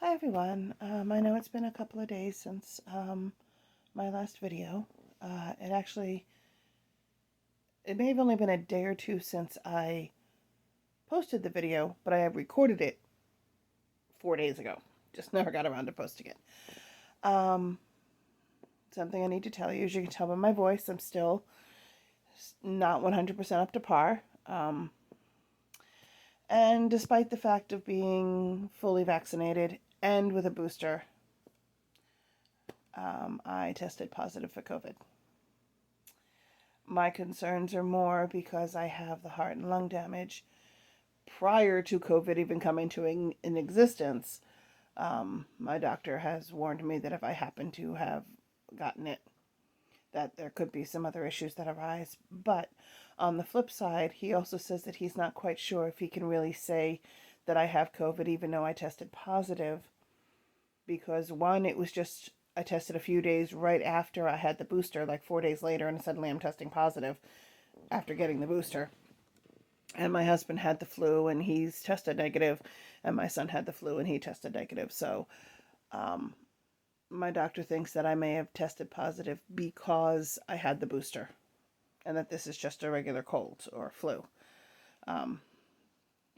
Hi everyone. I know it's been a couple of days since my last video. It may have only been a day or two since I posted the video, but I have recorded it 4 days ago. Just never got around to posting it. Um, Something I need to tell you, as you can tell by my voice, I'm still not 100% up to par. And despite the fact of being fully vaccinated and with a booster, I tested positive for COVID. My concerns are more because I have the heart and lung damage prior to COVID even coming to in existence. My doctor has warned me that if I happen to have gotten it, that there could be some other issues that arise. But on the flip side, he also says that he's not quite sure if he can really say that I have COVID even though I tested positive, because one, it was just I tested a few days right after I had the booster, like 4 days later, and suddenly I'm testing positive after getting the booster. And my husband had the flu and he's tested negative, and my son had the flu and he tested negative. So um, my doctor thinks that I may have tested positive because I had the booster, and that this is just a regular cold or flu. Um,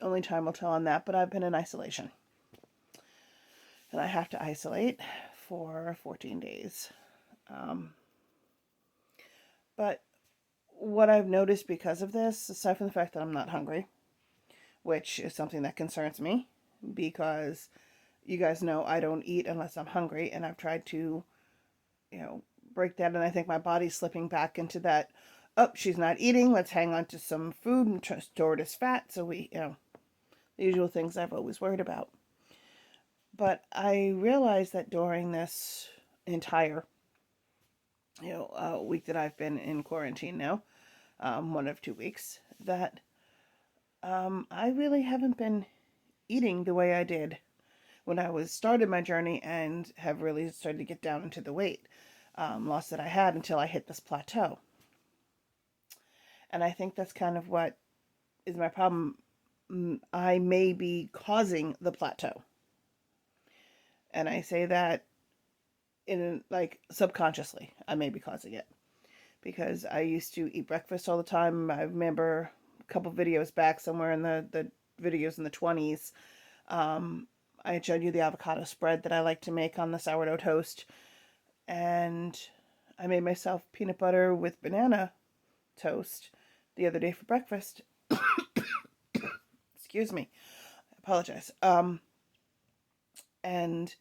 Only time will tell on that, but I've been in isolation. And I have to isolate for 14 days. Um, but what I've noticed because of this, aside from the fact that I'm not hungry, which is something that concerns me because you guys know I don't eat unless I'm hungry, and I've tried to, you know, break that, and I think my body's slipping back into that. Oh, she's not eating. Let's hang on to some food and store it as fat. So the usual things I've always worried about. But I realized that during this entire, week that I've been in quarantine now, 1 of 2 weeks, that I really haven't been eating the way I did when I was started my journey and have really started to get down into the weight loss that I had until I hit this plateau. And I think that's kind of what is my problem. I may be causing the plateau. And I say that in like subconsciously, I may be causing it because I used to eat breakfast all the time. I remember a couple videos back, somewhere in the videos in the 20s, I had showed you the avocado spread that I like to make on the sourdough toast. And I made myself peanut butter with banana toast the other day for breakfast. Excuse me. I apologize. And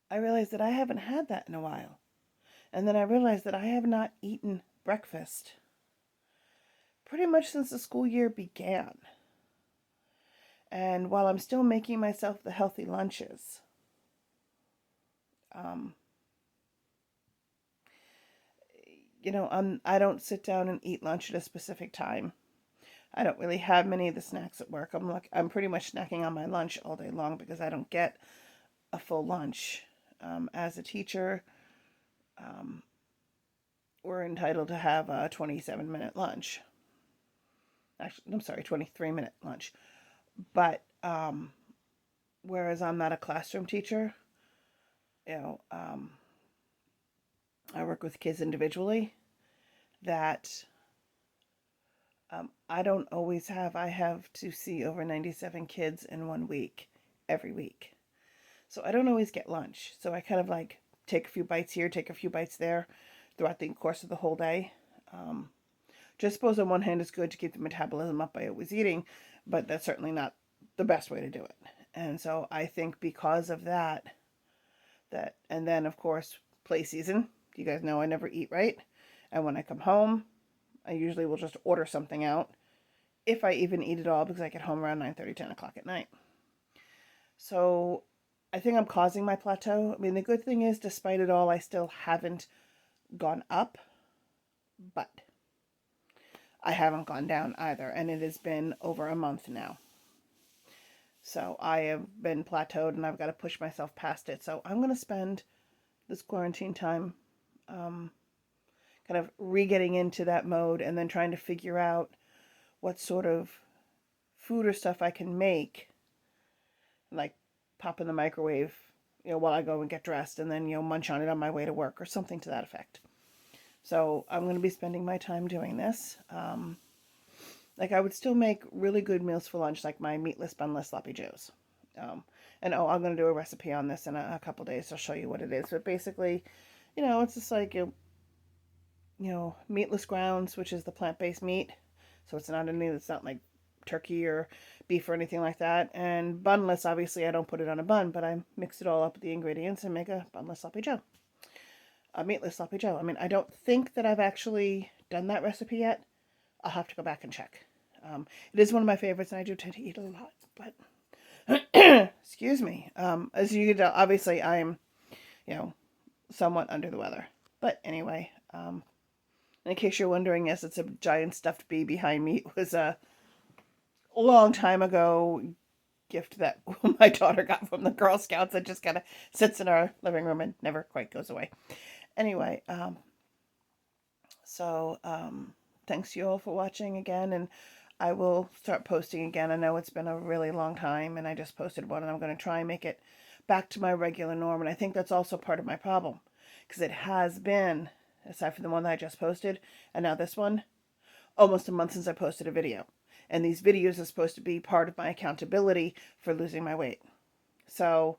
I realized that I haven't had that in a while. And then I realized that I have not eaten breakfast pretty much since the school year began. And while I'm still making myself the healthy lunches, um, I don't sit down and eat lunch at a specific time. I don't really have many of the snacks at work. I'm pretty much snacking on my lunch all day long because I don't get a full lunch. As a teacher, um, we're entitled to have a 27-minute lunch. Actually, I'm sorry, 23-minute lunch. But whereas I'm not a classroom teacher, you know, um, I work with kids individually. That I don't always have. I have to see over 97 kids in 1 week, every week. So I don't always get lunch. So I kind of like take a few bites here, take a few bites there throughout the course of the whole day. Um, just suppose on one hand it's good to keep the metabolism up by always eating, but that's certainly not the best way to do it. And so I think because of and then of course play season. You guys know I never eat right. And when I come home, I usually will just order something out, if I even eat at all, because I get home around 9:30, 10 o'clock at night. So I think I'm causing my plateau. I mean, the good thing is, despite it all, I still haven't gone up, but I haven't gone down either. And it has been over a month now. So I have been plateaued and I've got to push myself past it. So I'm going to spend this quarantine time kind of re-getting into that mode and then trying to figure out what sort of food or stuff I can make, like pop in the microwave, while I go and get dressed, and then, munch on it on my way to work or something to that effect. So I'm going to be spending my time doing this. Like, I would still make really good meals for lunch, like my meatless, bunless sloppy joes. And I'm going to do a recipe on this in a couple days. I'll show you what it is. But basically, it's just like, meatless grounds, which is the plant-based meat. So it's not like turkey or beef or anything like that. And bunless, obviously, I don't put it on a bun, but I mix it all up with the ingredients and make a bunless sloppy joe. A meatless sloppy joe. I mean, I don't think that I've actually done that recipe yet. I'll have to go back and check. It is one of my favorites, and I do tend to eat a lot, but excuse me. As you can tell, obviously I'm, somewhat under the weather. But anyway, in case you're wondering, yes, it's a giant stuffed bee behind me. It was a long time ago gift that my daughter got from the Girl Scouts that just kind of sits in our living room and never quite goes away. Anyway, thanks you all for watching again, and I will start posting again. I know it's been a really long time, and I just posted one, and I'm going to try and make it back to my regular norm, and I think that's also part of my problem, because it has been, aside from the one that I just posted, and now this one, almost a month since I posted a video. And these videos are supposed to be part of my accountability for losing my weight. So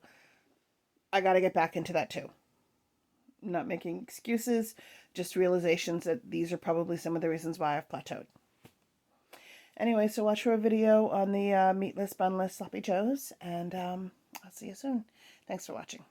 I got to get back into that too. I'm not making excuses, just realizations that these are probably some of the reasons why I've plateaued. Anyway, so watch for a video on the meatless, bunless sloppy joes, and I'll see you soon. Thanks for watching.